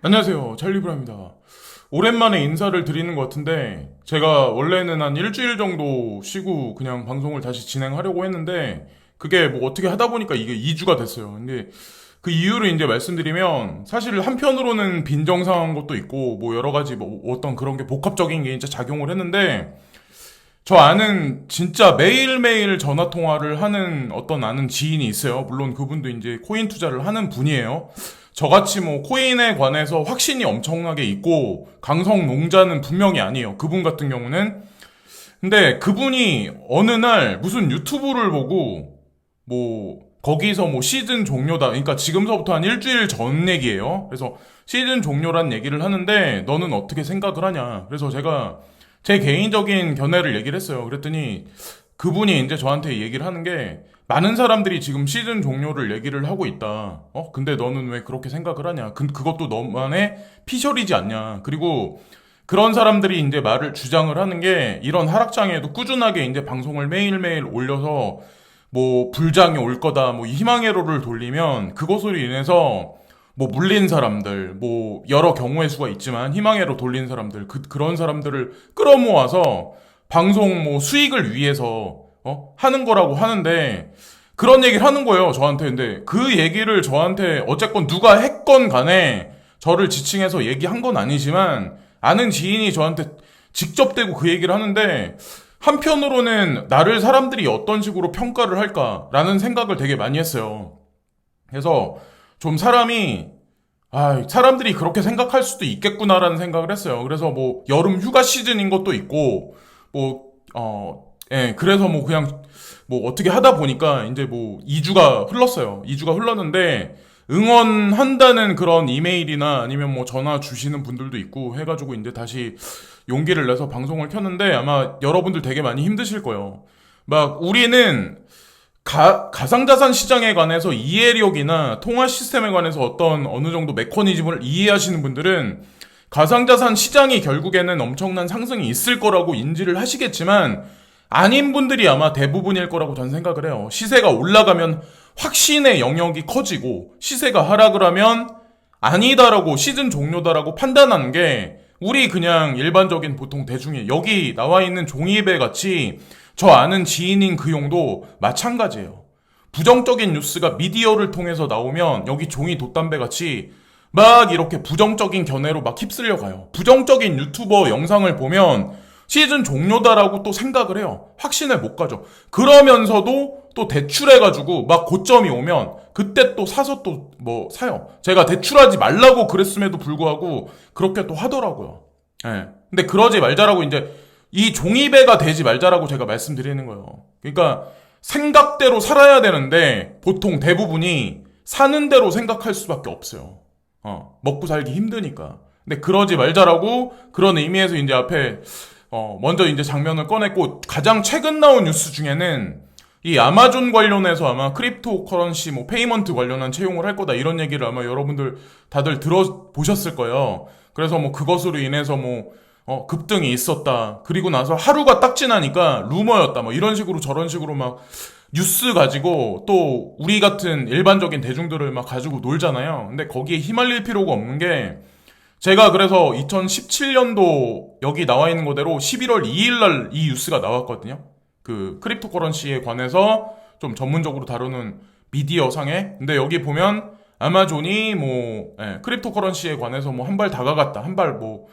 안녕하세요. 찰리브라입니다. 오랜만에 인사를 드리는 것 같은데, 제가 원래는 한 일주일 정도 쉬고 그냥 방송을 다시 진행하려고 했는데, 그게 뭐 어떻게 하다 보니까 이게 2주가 됐어요. 근데 그 이유를 이제 말씀드리면, 사실 한편으로는 빈정상한 것도 있고, 뭐 여러 가지 뭐 어떤 그런 게 복합적인 게 이제 작용을 했는데, 저 아는 진짜 매일매일 전화 통화를 하는 어떤 아는 지인이 있어요. 물론 그분도 이제 코인 투자를 하는 분이에요. 저같이 뭐 코인에 관해서 확신이 엄청나게 있고 강성 농자는 분명히 아니에요. 그분 같은 경우는. 근데 그분이 어느 날 무슨 유튜브를 보고 뭐 거기서 뭐 시즌 종료다. 그러니까 지금서부터 한 일주일 전 얘기예요. 그래서 시즌 종료란 얘기를 하는데 너는 어떻게 생각을 하냐. 그래서 제가 제 개인적인 견해를 얘기를 했어요. 그랬더니 그분이 이제 저한테 얘기를 하는 게 많은 사람들이 지금 시즌 종료를 얘기를 하고 있다. 근데 너는 왜 그렇게 생각을 하냐? 그것도 너만의 피셜이지 않냐? 그리고 그런 사람들이 이제 말을 주장을 하는 게 이런 하락장에도 꾸준하게 이제 방송을 매일매일 올려서 뭐 불장이 올 거다, 뭐 희망회로를 돌리면 그것으로 인해서 뭐 물린 사람들, 뭐 여러 경우의 수가 있지만 희망회로 돌린 사람들, 그런 사람들을 끌어모아서 방송 뭐 수익을 위해서 하는 거라고 하는데 그런 얘기를 하는 거예요, 저한테. 근데 그 얘기를 저한테 어쨌건 누가 했건 간에 저를 지칭해서 얘기한 건 아니지만 아는 지인이 저한테 직접 대고 그 얘기를 하는데 한편으로는 나를 사람들이 어떤 식으로 평가를 할까라는 생각을 되게 많이 했어요. 그래서 좀 사람들이 그렇게 생각할 수도 있겠구나라는 생각을 했어요. 그래서 뭐 여름 휴가 시즌인 것도 있고 뭐 그래서 뭐 그냥 뭐 어떻게 하다 보니까 이제 뭐 2주가 흘렀어요. 2주가 흘렀는데 응원한다는 그런 이메일이나 아니면 뭐 전화 주시는 분들도 있고 해가지고 이제 다시 용기를 내서 방송을 켰는데 아마 여러분들 되게 많이 힘드실 거예요. 막 우리는 가상자산 시장에 관해서 이해력이나 통화 시스템에 관해서 어떤 어느 정도 메커니즘을 이해하시는 분들은 가상자산 시장이 결국에는 엄청난 상승이 있을 거라고 인지를 하시겠지만 아닌 분들이 아마 대부분일 거라고 저는 생각을 해요. 시세가 올라가면 확신의 영역이 커지고 시세가 하락을 하면 아니다라고 시즌 종료다라고 판단하는 게 우리 그냥 일반적인 보통 대중이 여기 나와 있는 종이배 같이 저 아는 지인인 그 용도 마찬가지예요. 부정적인 뉴스가 미디어를 통해서 나오면 여기 종이 돛담배 같이 막 이렇게 부정적인 견해로 막 휩쓸려 가요. 부정적인 유튜버 영상을 보면 시즌 종료다라고 또 생각을 해요. 확신을 못 가죠. 그러면서도 또 대출해가지고 막 고점이 오면 그때 또 사서 또 뭐 사요. 제가 대출하지 말라고 그랬음에도 불구하고 그렇게 또 하더라고요. 예. 근데 그러지 말자라고 이제 이 종이배가 되지 말자라고 제가 말씀드리는 거예요. 그러니까 생각대로 살아야 되는데 보통 대부분이 사는 대로 생각할 수밖에 없어요. 먹고 살기 힘드니까. 근데 그러지 말자라고 그런 의미에서 이제 앞에 먼저 이제 장면을 꺼냈고 가장 최근 나온 뉴스 중에는 이 아마존 관련해서 아마 크립토 커런시 뭐 페이먼트 관련한 채용을 할 거다 이런 얘기를 아마 여러분들 다들 들어보셨을 거예요. 그래서 뭐 그것으로 인해서 뭐 급등이 있었다. 그리고 나서 하루가 딱 지나니까 루머였다. 뭐 이런 식으로 저런 식으로 막 뉴스 가지고 또 우리 같은 일반적인 대중들을 막 가지고 놀잖아요. 근데 거기에 휘말릴 필요가 없는 게 제가 그래서 2017년도 여기 나와 있는 거대로 11월 2일 날 이 뉴스가 나왔거든요. 그 크립토 커런시에 관해서 좀 전문적으로 다루는 미디어 상에. 근데 여기 보면 아마존이 뭐 크립토 커런시에 관해서 뭐 한 발 다가갔다. 한 발 뭐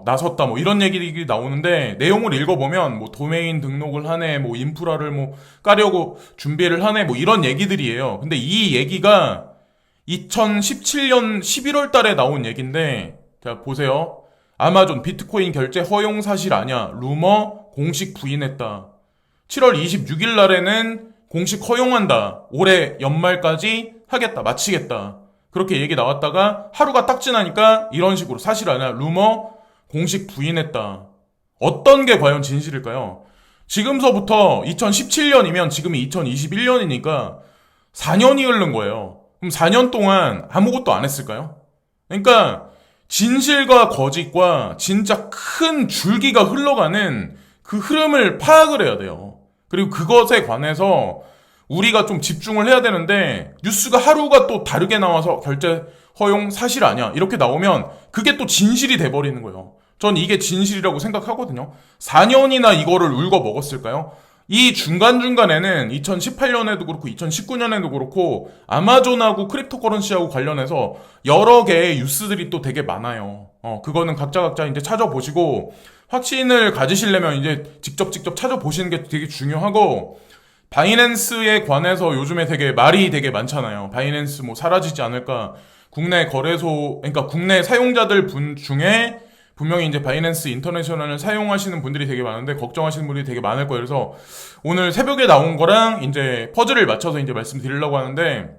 나섰다 뭐 이런 얘기들이 나오는데 내용을 읽어보면 뭐 도메인 등록을 하네 뭐 인프라를 뭐 까려고 준비를 하네 뭐 이런 얘기들이에요. 근데 이 얘기가 2017년 11월 달에 나온 얘기인데 자 보세요. 아마존 비트코인 결제 허용 사실 아냐 루머 공식 부인했다. 7월 26일 날에는 공식 허용한다. 올해 연말까지 하겠다. 마치겠다. 그렇게 얘기 나왔다가 하루가 딱 지나니까 이런 식으로 사실 아냐 루머 공식 부인했다. 어떤 게 과연 진실일까요? 지금서부터 2017년이면 지금이 2021년이니까 4년이 흐른 거예요. 그럼 4년 동안 아무것도 안 했을까요? 그러니까 진실과 거짓과 진짜 큰 줄기가 흘러가는 그 흐름을 파악을 해야 돼요. 그리고 그것에 관해서 우리가 좀 집중을 해야 되는데 뉴스가 하루가 또 다르게 나와서 결제 허용 사실 아니야 이렇게 나오면 그게 또 진실이 돼버리는 거예요. 전 이게 진실이라고 생각하거든요. 4년이나 이거를 울고 먹었을까요? 이 중간중간에는 2018년에도 그렇고 2019년에도 그렇고 아마존하고 크립토커런시하고 관련해서 여러 개의 뉴스들이 또 되게 많아요. 그거는 각자 이제 찾아보시고 확신을 가지시려면 이제 직접 찾아보시는 게 되게 중요하고, 바이낸스에 관해서 요즘에 되게 말이 되게 많잖아요. 바이낸스 뭐 사라지지 않을까. 국내 거래소, 그러니까 국내 사용자들 분 중에 분명히 이제 바이낸스 인터내셔널을 사용하시는 분들이 되게 많은데 걱정하시는 분들이 되게 많을 거예요. 그래서 오늘 새벽에 나온 거랑 이제 퍼즐을 맞춰서 이제 말씀드리려고 하는데,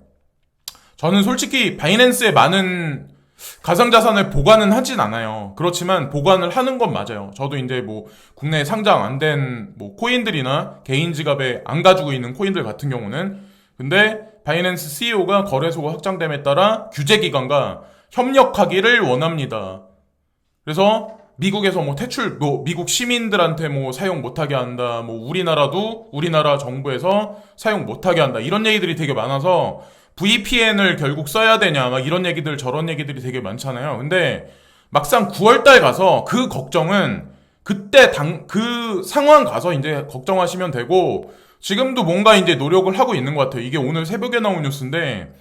저는 솔직히 바이낸스에 많은 가상자산을 보관은 하진 않아요. 그렇지만 보관을 하는 건 맞아요. 저도 이제 뭐 국내에 상장 안 된 뭐 코인들이나 개인 지갑에 안 가지고 있는 코인들 같은 경우는, 근데 바이낸스 CEO가 거래소가 확장됨에 따라 규제기관과 협력하기를 원합니다. 그래서 미국에서 뭐 퇴출, 뭐 미국 시민들한테 뭐 사용 못하게 한다, 뭐 우리나라도 우리나라 정부에서 사용 못하게 한다, 이런 얘기들이 되게 많아서 VPN을 결국 써야 되냐, 막 이런 얘기들 저런 얘기들이 되게 많잖아요. 근데 막상 9월달 가서 그 걱정은 그때 그 상황 가서 이제 걱정하시면 되고, 지금도 뭔가 이제 노력을 하고 있는 것 같아요. 이게 오늘 새벽에 나온 뉴스인데,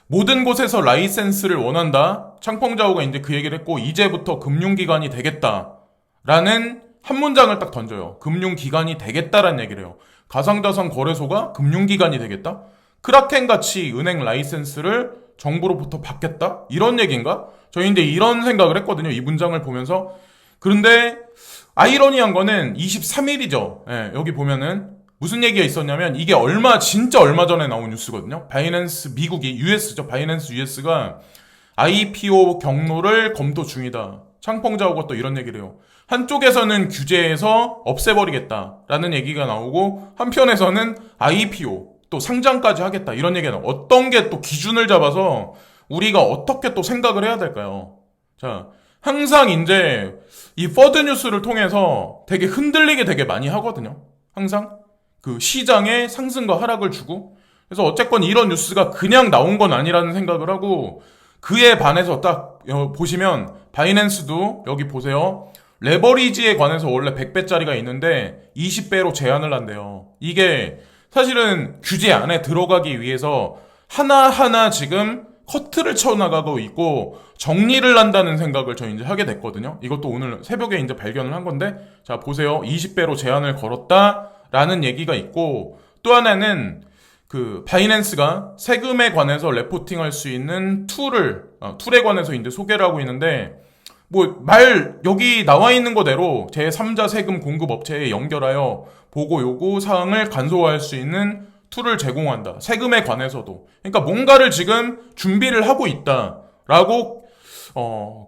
모든 곳에서 라이센스를 원한다. 창펑자오가 이제 그 얘기를 했고, 이제부터 금융기관이 되겠다 라는 한 문장을 딱 던져요. 금융기관이 되겠다라는 얘기를 해요. 가상자산 거래소가 금융기관이 되겠다? 크라켄같이 은행 라이센스를 정부로부터 받겠다? 이런 얘기인가? 저희 이제 이런 생각을 했거든요. 이 문장을 보면서. 그런데 아이러니한 거는 23일이죠. 예, 여기 보면은 무슨 얘기가 있었냐면, 이게 진짜 얼마 전에 나온 뉴스거든요. 바이낸스 미국이, US죠. 바이낸스 US가 IPO 경로를 검토 중이다. 창펑자오가 또 이런 얘기를 해요. 한쪽에서는 규제해서 없애버리겠다라는 얘기가 나오고, 한편에서는 IPO, 또 상장까지 하겠다, 이런 얘기가 나와요. 어떤 게 또 기준을 잡아서 우리가 어떻게 또 생각을 해야 될까요? 자, 항상 이제 이 퍼드 뉴스를 통해서 되게 흔들리게 되게 많이 하거든요. 항상 그 시장의 상승과 하락을 주고. 그래서 어쨌건 이런 뉴스가 그냥 나온 건 아니라는 생각을 하고, 그에 반해서 딱 보시면 바이낸스도 여기 보세요. 레버리지에 관해서 원래 100배짜리가 있는데 20배로 제한을 한대요. 이게 사실은 규제 안에 들어가기 위해서 하나하나 지금 커트를 쳐나가고 있고 정리를 한다는 생각을 저 이제 하게 됐거든요. 이것도 오늘 새벽에 이제 발견을 한 건데, 자 보세요. 20배로 제한을 걸었다라는 얘기가 있고, 또 하나는 그 바이낸스가 세금에 관해서 레포팅할 수 있는 툴에 관해서 이제 소개를 하고 있는데, 여기 나와 있는 거대로 제3자 세금 공급 업체에 연결하여 보고 요구 사항을 간소화할 수 있는 툴을 제공한다. 세금에 관해서도. 그러니까 뭔가를 지금 준비를 하고 있다라고,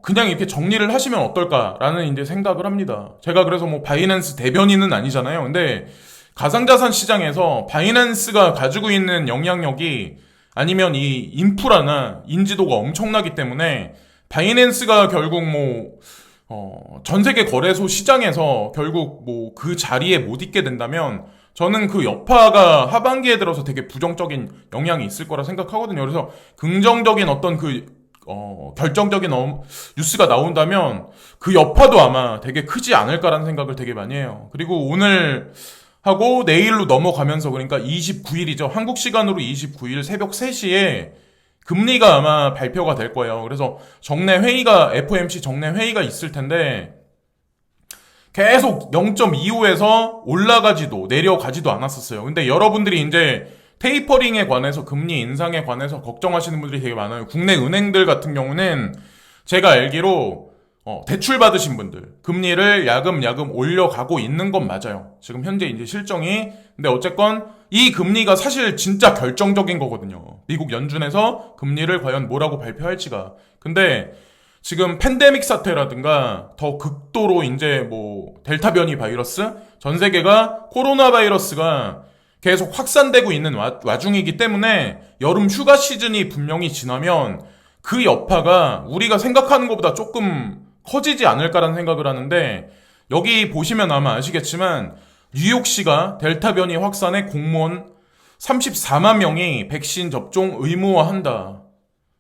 그냥 이렇게 정리를 하시면 어떨까라는 이제 생각을 합니다. 제가 그래서 뭐 바이낸스 대변인은 아니잖아요. 근데 가상자산 시장에서 바이낸스가 가지고 있는 영향력이, 아니면 이 인프라나 인지도가 엄청나기 때문에 바이낸스가 결국 전 세계 거래소 시장에서 결국 그 자리에 못 있게 된다면, 저는 그 여파가 하반기에 들어서 되게 부정적인 영향이 있을 거라 생각하거든요. 그래서 긍정적인 어떤 결정적인 뉴스가 나온다면 그 여파도 아마 되게 크지 않을까라는 생각을 되게 많이 해요. 그리고 오늘 하고 내일로 넘어가면서, 그러니까 29일이죠. 한국 시간으로 29일 새벽 3시에 금리가 아마 발표가 될 거예요. 그래서 FOMC 정례 회의가 있을 텐데, 계속 0.25에서 올라가지도 내려가지도 않았었어요. 근데 여러분들이 이제 테이퍼링에 관해서, 금리 인상에 관해서 걱정하시는 분들이 되게 많아요. 국내 은행들 같은 경우는 제가 알기로 대출 받으신 분들 금리를 야금야금 올려가고 있는 건 맞아요. 지금 현재 이제 실정이. 근데 어쨌건 이 금리가 사실 진짜 결정적인 거거든요. 미국 연준에서 금리를 과연 뭐라고 발표할지가. 근데 지금 팬데믹 사태라든가 더 극도로 이제 델타 변이 바이러스, 전 세계가 코로나 바이러스가 계속 확산되고 있는 와중이기 때문에 여름 휴가 시즌이 분명히 지나면 그 여파가 우리가 생각하는 것보다 조금 커지지 않을까라는 생각을 하는데, 여기 보시면 아마 아시겠지만 뉴욕시가 델타 변이 확산에 공무원 34만 명이 백신 접종 의무화한다.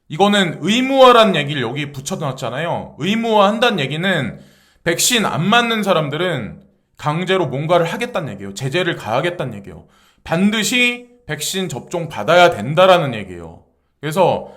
이거는 의무화란 얘기를 여기 붙여놨잖아요. 의무화한다는 얘기는 백신 안 맞는 사람들은 강제로 뭔가를 하겠다는 얘기예요. 제재를 가하겠다는 얘기예요. 반드시 백신 접종 받아야 된다라는 얘기예요. 그래서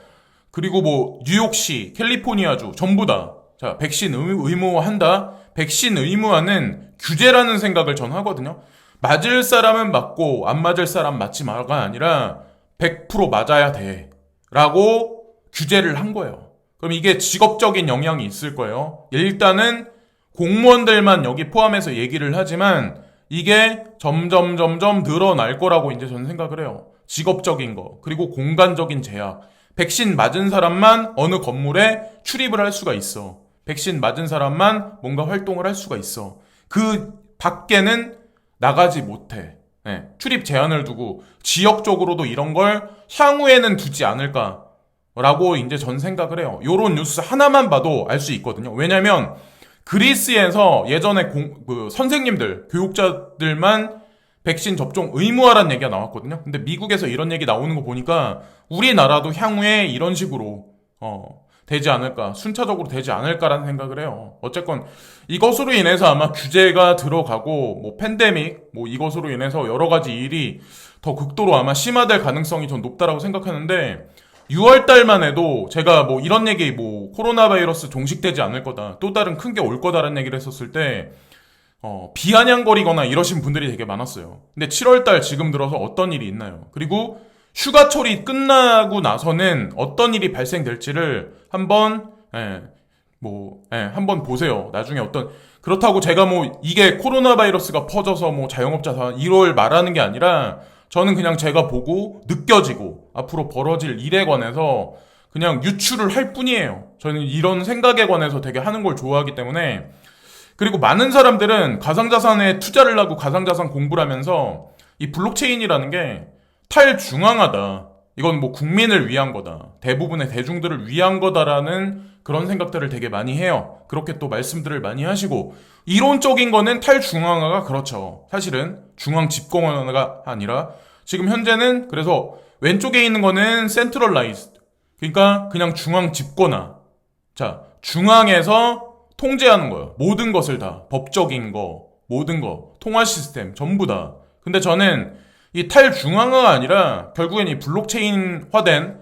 그리고 뭐 뉴욕시, 캘리포니아주 전부 다 자, 백신 의무화한다. 백신 의무화는 규제라는 생각을 전 하거든요. 맞을 사람은 맞고 안 맞을 사람 맞지 마가 아니라 100% 맞아야 돼 라고 규제를 한 거예요. 그럼 이게 직업적인 영향이 있을 거예요. 일단은 공무원들만 여기 포함해서 얘기를 하지만 이게 점점 늘어날 거라고 이제 저는 생각을 해요. 직업적인 거, 그리고 공간적인 제약. 백신 맞은 사람만 어느 건물에 출입을 할 수가 있어. 백신 맞은 사람만 뭔가 활동을 할 수가 있어. 그 밖에는 나가지 못해. 네, 출입 제한을 두고 지역적으로도 이런 걸 향후에는 두지 않을까라고 이제 전 생각을 해요. 요런 뉴스 하나만 봐도 알 수 있거든요. 왜냐면 그리스에서 예전에 선생님들, 교육자들만 백신 접종 의무화란 얘기가 나왔거든요. 근데 미국에서 이런 얘기 나오는 거 보니까 우리나라도 향후에 이런 식으로 되지 않을까, 순차적으로 되지 않을까라는 생각을 해요. 어쨌건 이것으로 인해서 아마 규제가 들어가고 뭐 팬데믹 뭐 이것으로 인해서 여러 가지 일이 더 극도로 아마 심화될 가능성이 전 높다라고 생각하는데 6월 달만 해도 제가 뭐 이런 얘기 뭐 코로나 바이러스 종식되지 않을 거다, 또 다른 큰 게 올 거다라는 얘기를 했었을 때 비아냥거리거나 이러신 분들이 되게 많았어요. 근데 7월 달 지금 들어서 어떤 일이 있나요? 그리고 휴가철이 끝나고 나서는 어떤 일이 발생될지를 한번 한번 보세요. 나중에 그렇다고 제가 뭐 이게 코로나 바이러스가 퍼져서 뭐 자영업자 다 1월 말하는 게 아니라 저는 그냥 제가 보고 느껴지고 앞으로 벌어질 일에 관해서 그냥 유추를 할 뿐이에요. 저는 이런 생각에 관해서 되게 하는 걸 좋아하기 때문에. 그리고 많은 사람들은 가상자산에 투자를 하고 가상자산 공부를 하면서 이 블록체인이라는 게 탈중앙화다, 이건 뭐 국민을 위한 거다, 대부분의 대중들을 위한 거다라는 그런 생각들을 되게 많이 해요. 그렇게 또 말씀들을 많이 하시고, 이론적인 거는 탈중앙화가 그렇죠. 사실은 중앙 집권화가 아니라 지금 현재는 그래서 왼쪽에 있는 거는 센트럴라이즈드, 그러니까 그냥 중앙 집권화. 자, 중앙에서 통제하는 거예요. 모든 것을 다. 법적인 거, 모든 거, 통화 시스템 전부 다. 근데 저는 이 탈중앙화가 아니라 결국엔 이 블록체인화된,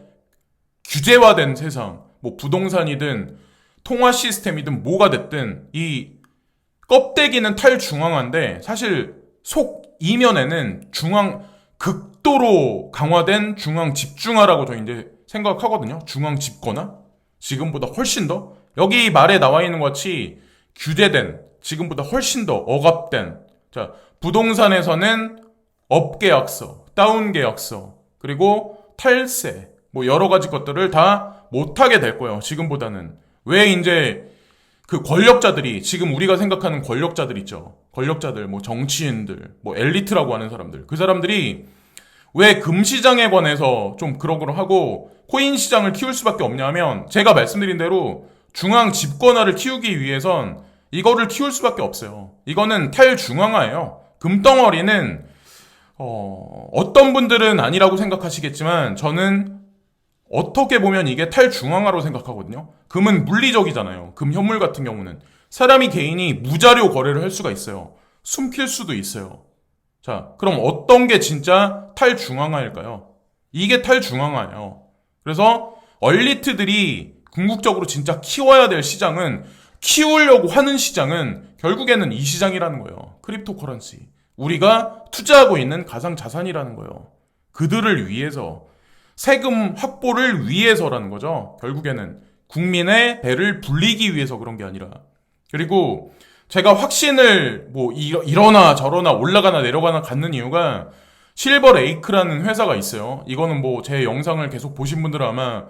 규제화된 세상, 뭐 부동산이든 통화 시스템이든 뭐가 됐든 이 껍데기는 탈중앙화인데 사실 속 이면에는 극도로 강화된 중앙 집중화라고 저 이제 생각하거든요. 중앙 집권화? 지금보다 훨씬 더? 여기 말에 나와 있는 것 같이 규제된, 지금보다 훨씬 더 억압된, 자, 부동산에서는 업계약서, 다운계약서, 그리고 탈세, 뭐 여러 가지 것들을 다 못하게 될 거예요. 지금보다는. 왜 이제 그 권력자들이, 지금 우리가 생각하는 권력자들 있죠. 권력자들, 뭐 정치인들, 뭐 엘리트라고 하는 사람들. 그 사람들이 왜 금시장에 관해서 좀 그러그러 하고 코인 시장을 키울 수밖에 없냐면, 제가 말씀드린 대로 중앙 집권화를 키우기 위해선 이거를 키울 수밖에 없어요. 이거는 탈중앙화예요. 금덩어리는 어떤 분들은 아니라고 생각하시겠지만 저는 어떻게 보면 이게 탈중앙화로 생각하거든요. 금은 물리적이잖아요. 금 현물 같은 경우는 사람이 개인이 무자료 거래를 할 수가 있어요. 숨길 수도 있어요. 자, 그럼 어떤 게 진짜 탈중앙화일까요? 이게 탈중앙화예요. 그래서 엘리트들이 궁극적으로 진짜 키워야 될 시장은, 키우려고 하는 시장은 결국에는 이 시장이라는 거예요. 크립토커런시. 우리가 투자하고 있는 가상자산이라는 거예요. 그들을 위해서, 세금 확보를 위해서라는 거죠. 결국에는 국민의 배를 불리기 위해서 그런 게 아니라. 그리고 제가 확신을 뭐 이러나 저러나 올라가나 내려가나 갖는 이유가 실버 레이크라는 회사가 있어요. 이거는 뭐 제 영상을 계속 보신 분들은 아마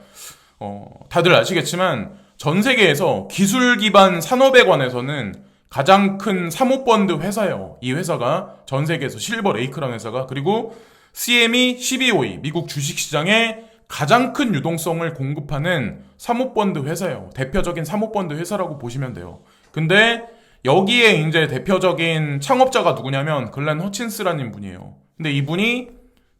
다들 아시겠지만 전 세계에서 기술 기반 산업에 관해서는 가장 큰 사모펀드 회사예요. 이 회사가 전 세계에서 실버 레이크라는 회사가. 그리고 CME 12호위 미국 주식시장에 가장 큰 유동성을 공급하는 사모펀드 회사예요. 대표적인 사모펀드 회사라고 보시면 돼요. 근데 여기에 이제 대표적인 창업자가 누구냐면 글렌 허친스라는 분이에요. 근데 이분이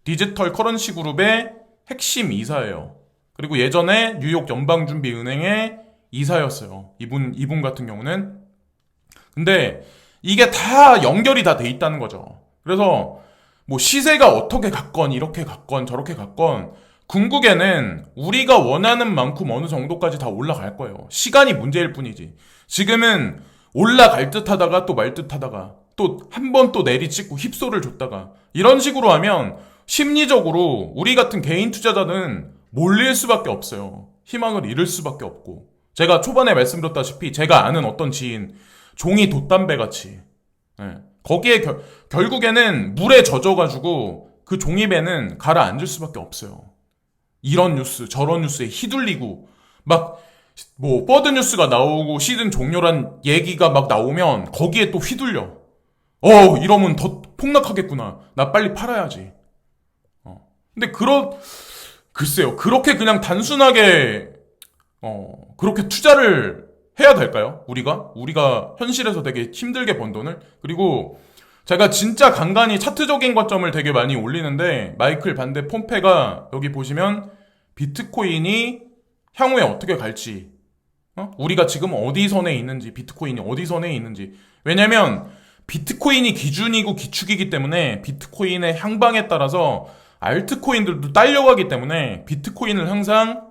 디지털 커런시 그룹의 핵심 이사예요. 그리고 예전에 뉴욕 연방준비은행의 이사였어요. 이분 같은 경우는. 근데 이게 다 연결이 다 돼 있다는 거죠. 그래서 뭐 시세가 어떻게 갔건 이렇게 갔건 저렇게 갔건 궁극에는 우리가 원하는 만큼 어느 정도까지 다 올라갈 거예요. 시간이 문제일 뿐이지. 지금은 올라갈 듯 하다가 또 말 듯 하다가 또 한 번 또 내리찍고 힙소를 줬다가 이런 식으로 하면 심리적으로 우리 같은 개인 투자자는 몰릴 수밖에 없어요. 희망을 잃을 수밖에 없고. 제가 초반에 말씀드렸다시피 제가 아는 어떤 지인 종이 돛담배 같이 거기에 결국에는 물에 젖어가지고 그 종이배는 가라앉을 수밖에 없어요. 이런 뉴스 저런 뉴스에 휘둘리고 막 뭐 버드 뉴스가 나오고 시즌 종료란 얘기가 막 나오면 거기에 또 휘둘려. 이러면 더 폭락하겠구나. 나 빨리 팔아야지. 근데 글쎄요. 그렇게 그냥 단순하게 그렇게 투자를 해야 될까요? 우리가 현실에서 되게 힘들게 번 돈을. 그리고 제가 진짜 간간히 차트적인 관점을 되게 많이 올리는데 마이클 반데 폼페가 여기 보시면 비트코인이 향후에 어떻게 갈지, 우리가 지금 어디 선에 있는지, 비트코인이 어디 선에 있는지. 왜냐면 비트코인이 기준이고 기축이기 때문에 비트코인의 향방에 따라서 알트코인들도 딸려가기 때문에 비트코인을 항상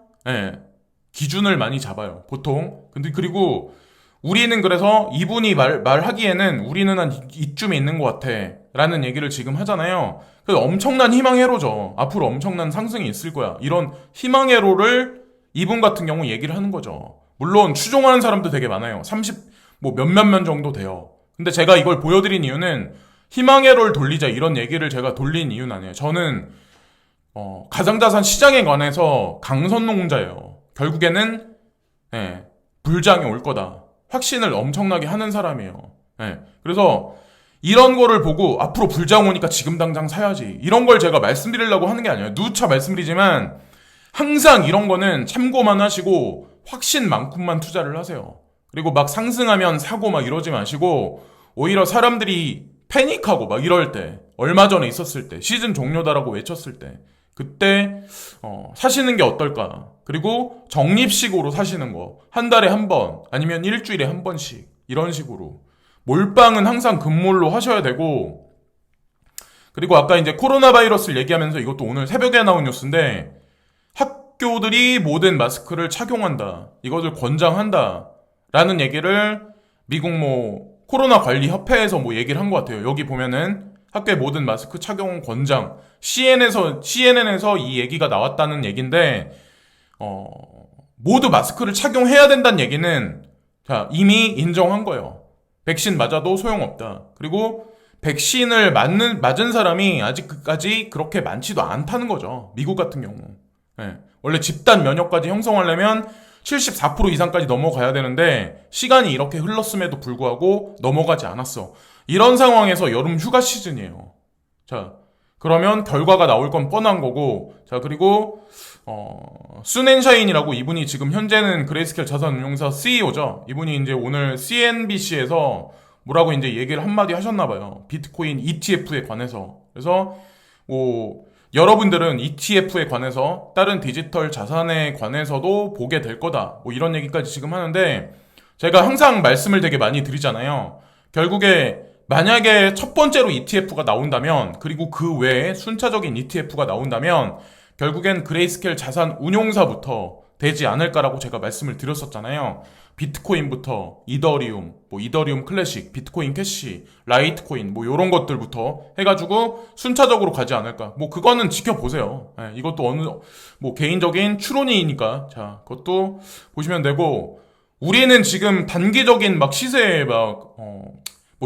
기준을 많이 잡아요. 보통. 근데 그리고 우리는 그래서 이분이 말하기에는 우리는 한 이쯤에 있는 것 같아 라는 얘기를 지금 하잖아요. 그래서 엄청난 희망회로죠. 앞으로 엄청난 상승이 있을 거야. 이런 희망회로를 이분 같은 경우 얘기를 하는 거죠. 물론 추종하는 사람도 되게 많아요. 30 몇몇 명 정도 돼요. 근데 제가 이걸 보여드린 이유는 희망회로를 돌리자 이런 얘기를 제가 돌린 이유는 아니에요. 저는 가상자산 시장에 관해서 강선농자예요. 결국에는 불장이 올 거다. 확신을 엄청나게 하는 사람이에요. 그래서 이런 거를 보고 앞으로 불장 오니까 지금 당장 사야지. 이런 걸 제가 말씀드리려고 하는 게 아니에요. 누차 말씀드리지만 항상 이런 거는 참고만 하시고 확신만큼만 투자를 하세요. 그리고 막 상승하면 사고 막 이러지 마시고 오히려 사람들이 패닉하고 막 이럴 때, 얼마 전에 있었을 때, 시즌 종료다라고 외쳤을 때 그때 사시는 게 어떨까. 그리고 적립식으로 사시는 거, 한 달에 한 번 아니면 일주일에 한 번씩 이런 식으로. 몰빵은 항상 금몰로 하셔야 되고. 그리고 아까 이제 코로나 바이러스를 얘기하면서 이것도 오늘 새벽에 나온 뉴스인데 학교들이 모든 마스크를 착용한다, 이것을 권장한다 라는 얘기를 미국 코로나 관리 협회에서 얘기를 한 것 같아요. 여기 보면은 학교의 모든 마스크 착용 권장, CNN에서 이 얘기가 나왔다는 얘기인데, 모두 마스크를 착용해야 된다는 얘기는 이미 인정한 거예요. 백신 맞아도 소용없다. 그리고 백신을 맞은 사람이 아직까지 그렇게 많지도 않다는 거죠. 미국 같은 경우. 원래 집단 면역까지 형성하려면 74% 이상까지 넘어가야 되는데 시간이 이렇게 흘렀음에도 불구하고 넘어가지 않았어. 이런 상황에서 여름 휴가 시즌이에요. 자, 그러면 결과가 나올 건 뻔한 거고. 자, 그리고 순앤샤인이라고, 이분이 지금 현재는 그레이스켈 자산운용사 CEO죠. 이분이 이제 오늘 CNBC에서 뭐라고 이제 얘기를 한마디 하셨나봐요. 비트코인 ETF에 관해서. 그래서 여러분들은 ETF에 관해서 다른 디지털 자산에 관해서도 보게 될 거다. 이런 얘기까지 지금 하는데, 제가 항상 말씀을 되게 많이 드리잖아요. 결국에 만약에 첫 번째로 ETF가 나온다면, 그리고 그 외에 순차적인 ETF가 나온다면 결국엔 그레이스켈 자산 운용사부터 되지 않을까라고 제가 말씀을 드렸었잖아요. 비트코인부터 이더리움, 이더리움 클래식, 비트코인 캐시, 라이트코인 요런 것들부터 해가지고 순차적으로 가지 않을까. 그거는 지켜보세요. 이것도 개인적인 추론이니까. 자, 그것도 보시면 되고, 우리는 지금 단기적인 시세에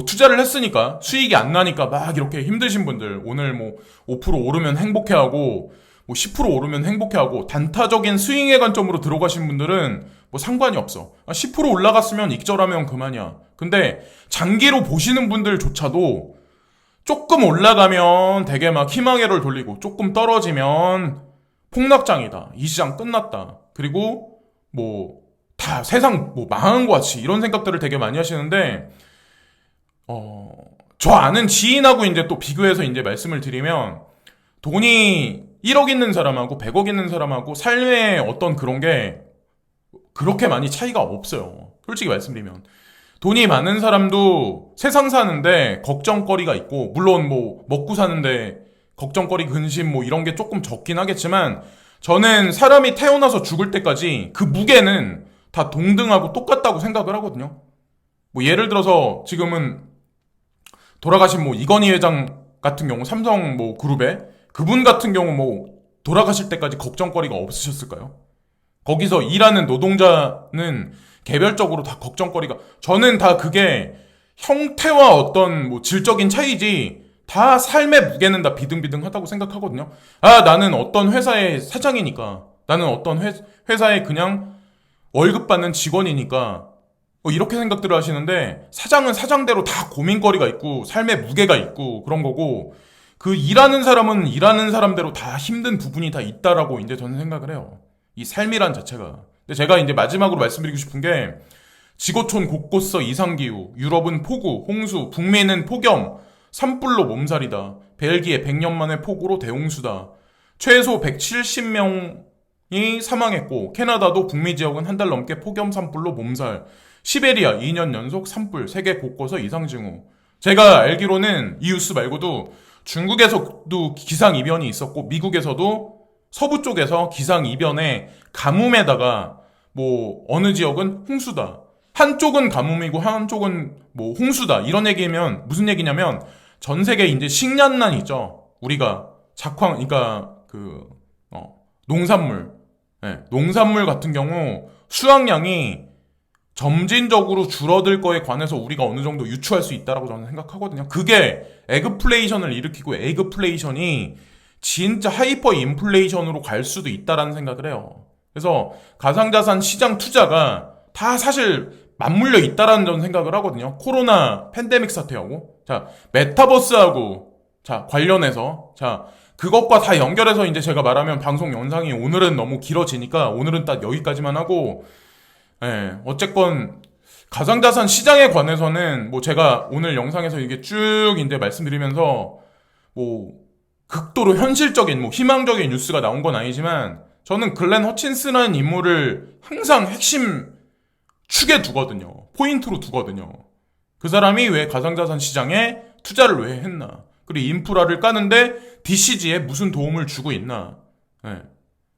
투자를 했으니까 수익이 안 나니까 이렇게 힘드신 분들, 오늘 5% 오르면 행복해하고 10% 오르면 행복해하고 단타적인 스윙의 관점으로 들어가신 분들은 상관이 없어. 10% 올라갔으면 익절하면 그만이야. 근데 장기로 보시는 분들조차도 조금 올라가면 되게 희망회로를 돌리고, 조금 떨어지면 폭락장이다, 이 시장 끝났다, 그리고 다 세상 망한 것 같이 이런 생각들을 되게 많이 하시는데, 저 아는 지인하고 이제 또 비교해서 이제 말씀을 드리면, 돈이 1억 있는 사람하고 100억 있는 사람하고 삶의 어떤 그런 게 그렇게 많이 차이가 없어요. 솔직히 말씀드리면. 돈이 많은 사람도 세상 사는데 걱정거리가 있고, 물론 뭐 먹고 사는데 걱정거리, 근심 뭐 이런 게 조금 적긴 하겠지만, 저는 사람이 태어나서 죽을 때까지 그 무게는 다 동등하고 똑같다고 생각을 하거든요. 뭐 예를 들어서 지금은 돌아가신 뭐 이건희 회장 같은 경우 삼성 뭐 그룹에 그분 같은 경우 뭐 돌아가실 때까지 걱정거리가 없으셨을까요? 거기서 일하는 노동자는 개별적으로 다 걱정거리가, 저는 다 그게 형태와 어떤 뭐 질적인 차이지 다 삶의 무게는 다 비등비등하다고 생각하거든요. 아, 나는 어떤 회사의 사장이니까, 나는 어떤 회사에 그냥 월급 받는 직원이니까 이렇게 생각들을 하시는데, 사장은 사장대로 다 고민거리가 있고 삶의 무게가 있고 그런 거고, 그 일하는 사람은 일하는 사람대로 다 힘든 부분이 다 있다라고 이제 저는 생각을 해요. 이 삶이란 자체가. 근데 제가 이제 마지막으로 말씀드리고 싶은 게, 지구촌 곳곳서 이상기후, 유럽은 폭우, 홍수, 북미는 폭염, 산불로 몸살이다. 벨기에 100년 만에 폭우로 대홍수다. 최소 170명이 사망했고, 캐나다도 북미 지역은 한 달 넘게 폭염 산불로 몸살. 시베리아 2년 연속 산불, 세계 곳곳서 이상징후. 제가 알기로는 이 뉴스 말고도 중국에서도 기상이변이 있었고, 미국에서도 서부 쪽에서 기상이변에 가뭄에다가 뭐 어느 지역은 홍수다, 한쪽은 가뭄이고 한쪽은 뭐 홍수다, 이런 얘기면 무슨 얘기냐면, 전 세계 이제 식량난 있죠. 우리가 그러니까 농산물, 농산물 같은 경우 수확량이 점진적으로 줄어들 거에 관해서 우리가 어느 정도 유추할 수 있다라고 저는 생각하거든요. 그게 에그플레이션을 일으키고, 에그플레이션이 진짜 하이퍼 인플레이션으로 갈 수도 있다라는 생각을 해요. 그래서 가상자산 시장 투자가 다 사실 맞물려 있다라는 저는 생각을 하거든요. 코로나 팬데믹 사태하고, 자, 메타버스하고, 자, 관련해서, 자, 그것과 다 연결해서 이제 제가 말하면 방송 영상이 오늘은 너무 길어지니까 오늘은 딱 여기까지만 하고, 어쨌건 가상자산 시장에 관해서는 뭐 제가 오늘 영상에서 이게 쭉 이제 말씀드리면서 뭐 극도로 현실적인 뭐 희망적인 뉴스가 나온 건 아니지만, 저는 글렌 허친스라는 인물을 항상 핵심 축에 두거든요. 포인트로 두거든요. 그 사람이 왜 가상자산 시장에 투자를 왜 했나, 그리고 인프라를 까는데 DCG에 무슨 도움을 주고 있나.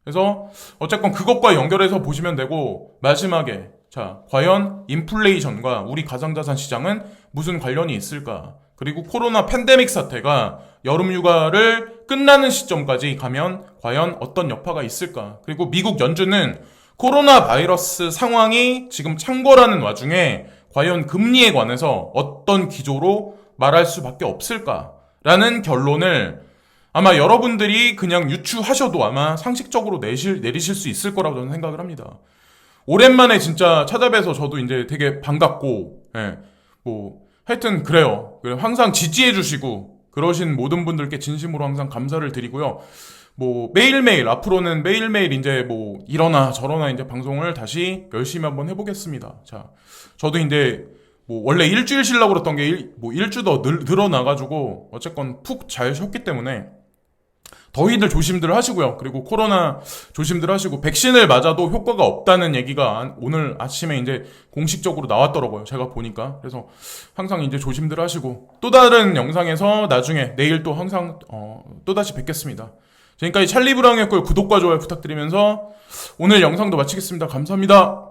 그래서 어쨌건 그것과 연결해서 보시면 되고, 마지막에 자, 과연 인플레이션과 우리 가상자산 시장은 무슨 관련이 있을까? 그리고 코로나 팬데믹 사태가 여름휴가를 끝나는 시점까지 가면 과연 어떤 여파가 있을까? 그리고 미국 연준은 코로나 바이러스 상황이 지금 창궐하는 와중에 과연 금리에 관해서 어떤 기조로 말할 수밖에 없을까라는 결론을 아마 여러분들이 그냥 유추하셔도 아마 상식적으로 내리실 수 있을 거라고 저는 생각을 합니다. 오랜만에 진짜 찾아뵈서 저도 이제 되게 반갑고, 뭐 하여튼 그래요. 항상 지지해주시고 그러신 모든 분들께 진심으로 항상 감사를 드리고요. 뭐 매일매일, 앞으로는 매일매일 이제 뭐 이러나 저러나 이제 방송을 다시 열심히 한번 해보겠습니다. 자, 저도 이제 뭐 원래 일주일 쉬려고 그랬던 게 일주 더 늘어나가지고 어쨌건 푹 잘 쉬었기 때문에 더위들 조심들 하시고요. 그리고 코로나 조심들 하시고, 백신을 맞아도 효과가 없다는 얘기가 오늘 아침에 이제 공식적으로 나왔더라고요. 제가 보니까. 그래서 항상 이제 조심들 하시고, 또 다른 영상에서 나중에 내일 또 항상 또다시 뵙겠습니다. 지금까지 찰리 브라운의 꿀 구독과 좋아요 부탁드리면서 오늘 영상도 마치겠습니다. 감사합니다.